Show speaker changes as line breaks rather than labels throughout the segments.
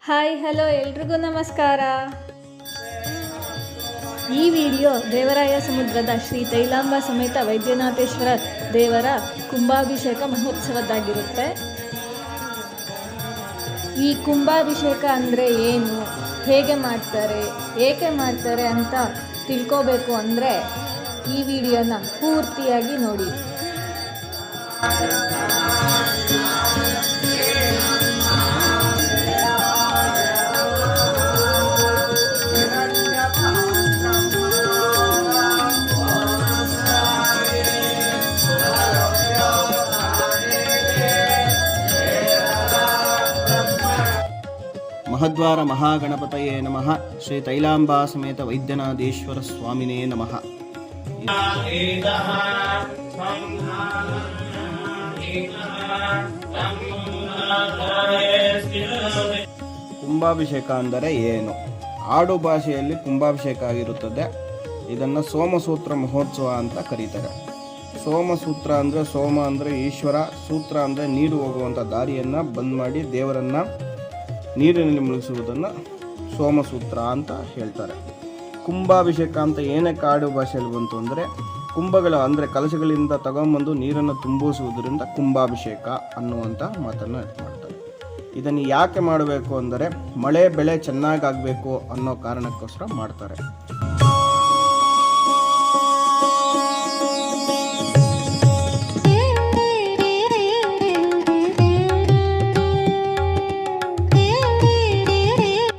Hi hello ಎಲ್ರಿಗೂ ನಮಸ್ಕಾರ. ಈ ವಿಡಿಯೋ ದೇವರಾಯ ಸಮುದ್ರದ ಶ್ರೀ ತೈಲಾಂಬ ಸಮೇತ ವೈದ್ಯನಾಥೇಶ್ವರ ದೇವರ ಕುಂಭಾಭಿಷೇಕ ಮಹೋತ್ಸವದ್ದಾಗಿರುತ್ತೆ. ಈ ಕುಂಭಾಭಿಷೇಕ ಅಂದರೆ ಏನು, ಹೇಗೆ ಮಾಡ್ತಾರೆ, ಏಕೆ ಮಾಡ್ತಾರೆ ಅಂತ ತಿಳ್ಕೋಬೇಕು ಅಂದರೆ ಈ ವಿಡಿಯೋನ ಪೂರ್ತಿಯಾಗಿ ನೋಡಿ.
ಮಹದ್ವಾರ ಮಹಾಗಣಪತಯೇ ನಮಃ. ಶ್ರೀ ತೈಲಾಂಬಾ ಸಮೇತ ವೈದ್ಯನಾಥೇಶ್ವರ ಸ್ವಾಮಿನೇ ನಮಃ. ಕುಂಭಾಭಿಷೇಕ ಅಂದರೆ ಏನು? ಆಡು ಭಾಷೆಯಲ್ಲಿ ಕುಂಭಾಭಿಷೇಕ ಆಗಿರುತ್ತದೆ. ಇದನ್ನು ಸೋಮಸೂತ್ರ ಮಹೋತ್ಸವ ಅಂತ ಕರೀತಾರೆ. ಸೋಮಸೂತ್ರ ಅಂದರೆ ಸೋಮ ಅಂದರೆ ಈಶ್ವರ, ಸೂತ್ರ ಅಂದರೆ ನೀರು ಹೋಗುವಂಥ ದಾರಿಯನ್ನು ಬಂದ್ ಮಾಡಿ ದೇವರನ್ನು ನೀರಿನಲ್ಲಿ ಮುಳುಗಿಸುವುದನ್ನು ಸೋಮಸೂತ್ರ ಅಂತ ಹೇಳ್ತಾರೆ. ಕುಂಭಾಭಿಷೇಕ ಅಂತ ಏನಕ್ಕೆ ಆಡು ಭಾಷೆಯಲ್ಲಿ ಬಂತು ಅಂದರೆ, ಕುಂಭಗಳು ಅಂದರೆ ಕಲಶಗಳಿಂದ ತಗೊಂಬಂದು ನೀರನ್ನು ತುಂಬಿಸುವುದರಿಂದ ಕುಂಭಾಭಿಷೇಕ ಅನ್ನುವಂಥ ಮಾತನ್ನು ಮಾಡ್ತಾರೆ. ಇದನ್ನು ಯಾಕೆ ಮಾಡಬೇಕು ಅಂದರೆ ಮಳೆ ಬೆಳೆ ಚೆನ್ನಾಗಾಗಬೇಕು ಅನ್ನೋ ಕಾರಣಕ್ಕೋಸ್ಕರ ಮಾಡ್ತಾರೆ.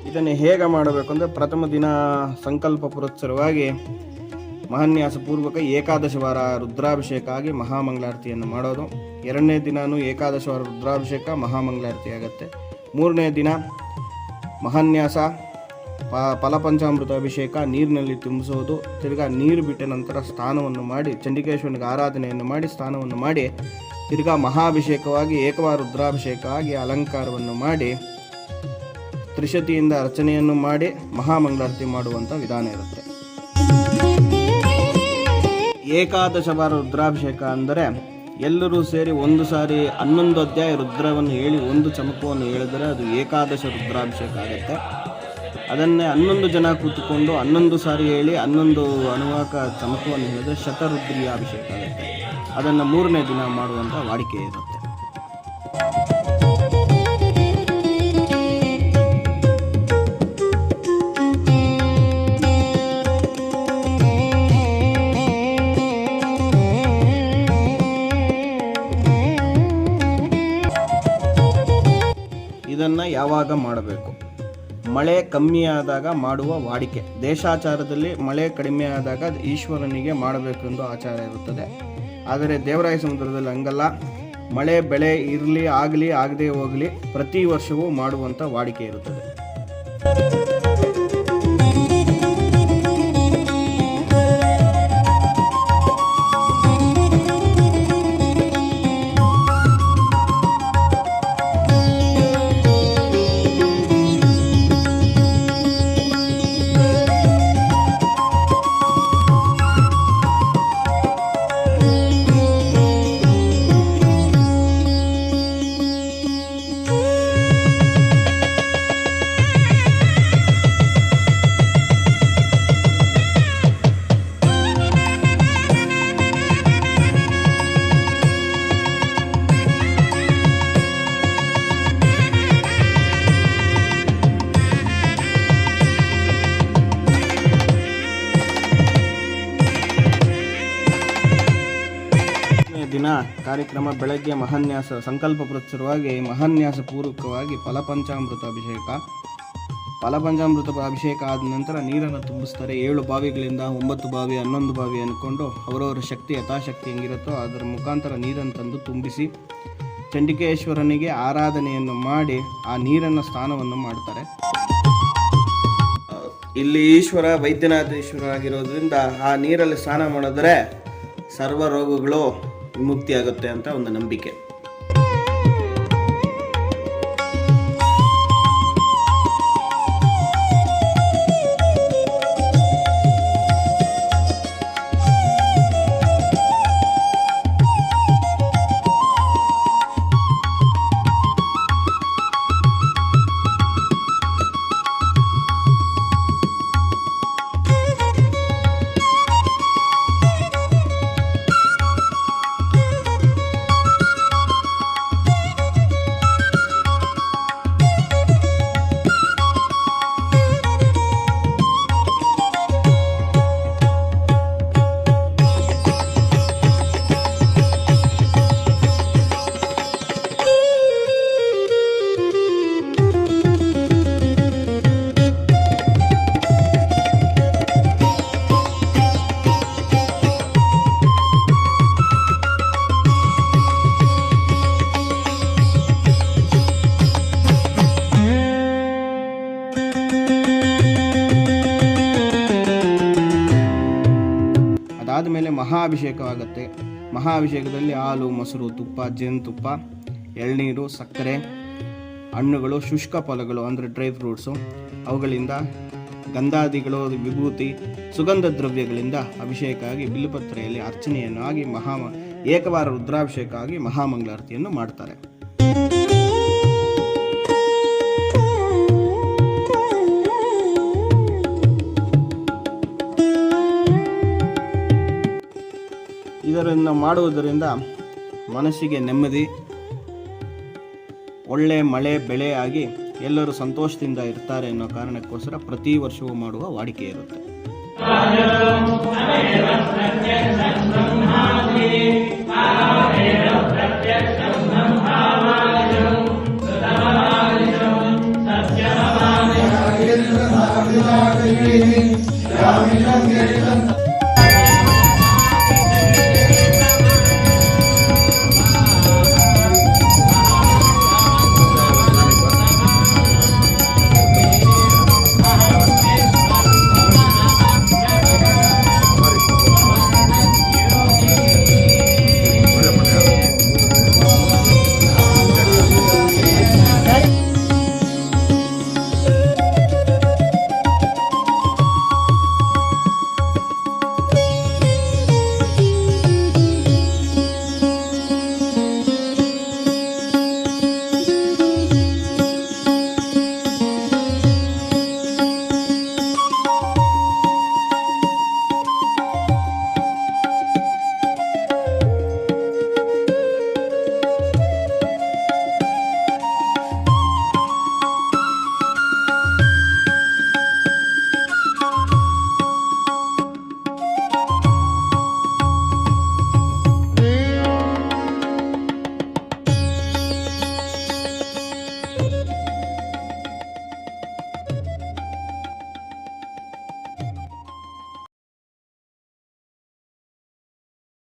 ಇದನ್ನು ಹೇಗೆ ಮಾಡಬೇಕು ಅಂದರೆ, ಪ್ರಥಮ ದಿನ ಸಂಕಲ್ಪ ಪುರಸ್ಸರವಾಗಿ ಮಹಾನ್ಯಾಸ ಪೂರ್ವಕ ಏಕಾದಶ ವಾರ ರುದ್ರಾಭಿಷೇಕ ಆಗಿ ಮಹಾಮಂಗಳಾರತಿಯನ್ನು ಮಾಡೋದು. ಎರಡನೇ ದಿನವೂ ಏಕಾದಶ ವಾರ ರುದ್ರಾಭಿಷೇಕ ಮಹಾಮಂಗಳಾರತಿ ಆಗುತ್ತೆ. ಮೂರನೇ ದಿನ ಮಹಾನ್ಯಾಸ ಫಲಪಂಚಾಮೃತ ಅಭಿಷೇಕ ನೀರಿನಲ್ಲಿ ತುಂಬಿಸೋದು. ತಿರ್ಗಾ ನೀರು ಬಿಟ್ಟ ನಂತರ ಸ್ನಾನವನ್ನು ಮಾಡಿ ಚಂಡಿಕೇಶ್ವರನಿಗೆ ಆರಾಧನೆಯನ್ನು ಮಾಡಿ ಸ್ನಾನವನ್ನು ಮಾಡಿ ತಿರ್ಗಾ ಮಹಾಭಿಷೇಕವಾಗಿ ಏಕವಾರ ರುದ್ರಾಭಿಷೇಕ ಆಗಿ ಅಲಂಕಾರವನ್ನು ಮಾಡಿ ತ್ರಿಶತಿಯಿಂದ ಅರ್ಚನೆಯನ್ನು ಮಾಡಿ ಮಹಾಮಂಗಳಾರತಿ ಮಾಡುವಂಥ ವಿಧಾನ ಇರುತ್ತೆ. ಏಕಾದಶ ವಾರ ರುದ್ರಾಭಿಷೇಕ ಅಂದರೆ ಎಲ್ಲರೂ ಸೇರಿ ಒಂದು ಸಾರಿ 11 ಅಧ್ಯಾಯ ರುದ್ರವನ್ನು ಹೇಳಿ ಒಂದು ಚಮಕವನ್ನು ಹೇಳಿದರೆ ಅದು ಏಕಾದಶ ರುದ್ರಾಭಿಷೇಕ ಆಗುತ್ತೆ. ಅದನ್ನೇ 11 ಜನ ಕೂತ್ಕೊಂಡು 11 ಸಾರಿ ಹೇಳಿ 11 ಅನುವಾಕ ಚಮಕವನ್ನು ಹೇಳಿದರೆ ಶತರುದ್ರೀಯ ಅಭಿಷೇಕ ಆಗುತ್ತೆ. ಅದನ್ನು 3ನೇ ದಿನ ಮಾಡುವಂಥ ವಾಡಿಕೆ ಇರುತ್ತೆ. ಇದನ್ನು ಯಾವಾಗ ಮಾಡಬೇಕು? ಮಳೆ ಕಮ್ಮಿಯಾದಾಗ ಮಾಡುವ ವಾಡಿಕೆ. ದೇಶಾಚಾರದಲ್ಲಿ ಮಳೆ ಕಡಿಮೆ ಆದಾಗ ಈಶ್ವರನಿಗೆ ಮಾಡಬೇಕೆಂದು ಆಚಾರ ಇರುತ್ತದೆ. ಆದರೆ ದೇವರಾಯ ಸಮುದ್ರದಲ್ಲಿ ಹಂಗಲ್ಲ. ಮಳೆ ಬೆಳೆ ಇರಲಿ ಆಗಲಿ ಆಗದೆ ಹೋಗಲಿ ಪ್ರತಿ ವರ್ಷವೂ ಮಾಡುವಂಥ ವಾಡಿಕೆ ಇರುತ್ತದೆ. ದಿನ ಕಾರ್ಯಕ್ರಮ ಬೆಳಗ್ಗೆ ಮಹಾನ್ಯಾಸ ಸಂಕಲ್ಪ ಪುರಸ್ಸರವಾಗಿ ಮಹಾನ್ಯಾಸ ಪೂರ್ವಕವಾಗಿ ಫಲಪಂಚಾಮೃತ ಅಭಿಷೇಕ. ಫಲಪಂಚಾಮೃತ ಅಭಿಷೇಕ ಆದ ನಂತರ ನೀರನ್ನು ತುಂಬಿಸ್ತಾರೆ. 7 ಬಾವಿಗಳಿಂದ 9 ಬಾವಿ 11 ಬಾವಿ ಅಂದ್ಕೊಂಡು ಅವರವರ ಶಕ್ತಿ ಯಥಾಶಕ್ತಿ ಹೆಂಗಿರುತ್ತೋ ಅದರ ಮುಖಾಂತರ ನೀರನ್ನು ತಂದು ತುಂಬಿಸಿ ಚಂಡಿಕೇಶ್ವರನಿಗೆ ಆರಾಧನೆಯನ್ನು ಮಾಡಿ ಆ ನೀರನ್ನು ಸ್ನಾನವನ್ನು ಮಾಡ್ತಾರೆ. ಇಲ್ಲಿ ಈಶ್ವರ ವೈದ್ಯನಾಥೇಶ್ವರ ಆಗಿರೋದ್ರಿಂದ ಆ ನೀರಲ್ಲಿ ಸ್ನಾನ ಮಾಡಿದ್ರೆ ಸರ್ವ ರೋಗಗಳು ವಿಮುಕ್ತಿಯಾಗುತ್ತೆ ಅಂತ ಒಂದು ನಂಬಿಕೆ. ಮಹಾಭಿಷೇಕವಾಗುತ್ತೆ. ಮಹಾಭಿಷೇಕದಲ್ಲಿ ಹಾಲು, ಮೊಸರು, ತುಪ್ಪ, ಜೇನುತುಪ್ಪ, ಎಳ್ನೀರು, ಸಕ್ಕರೆ, ಹಣ್ಣುಗಳು, ಶುಷ್ಕ ಫಲಗಳು ಅಂದರೆ ಡ್ರೈ ಫ್ರೂಟ್ಸು, ಅವುಗಳಿಂದ ಗಂಧಾದಿಗಳು, ವಿಭೂತಿ, ಸುಗಂಧ ದ್ರವ್ಯಗಳಿಂದ ಅಭಿಷೇಕ ಆಗಿ ಬಿಲ್ಲುಪತ್ರೆಯಲ್ಲಿ ಅರ್ಚನೆಯನ್ನು ಆಗಿ ಏಕವಾರ ರುದ್ರಾಭಿಷೇಕ ಆಗಿ ಮಹಾಮಂಗಳಾರತಿಯನ್ನು ಮಾಡ್ತಾರೆ. ಇದರಿಂದ ಮಾಡುವುದರಿಂದ ಮನಸ್ಸಿಗೆ ನೆಮ್ಮದಿ, ಒಳ್ಳೆ ಮಳೆ ಬೆಳೆ ಆಗಿ ಎಲ್ಲರೂ ಸಂತೋಷದಿಂದ ಇರ್ತಾರೆ ಅನ್ನೋ ಕಾರಣಕ್ಕೋಸ್ಕರ ಪ್ರತಿ ವರ್ಷವೂ ಮಾಡುವ ವಾಡಿಕೆ ಇರುತ್ತೆ.
ಸತ್ಯ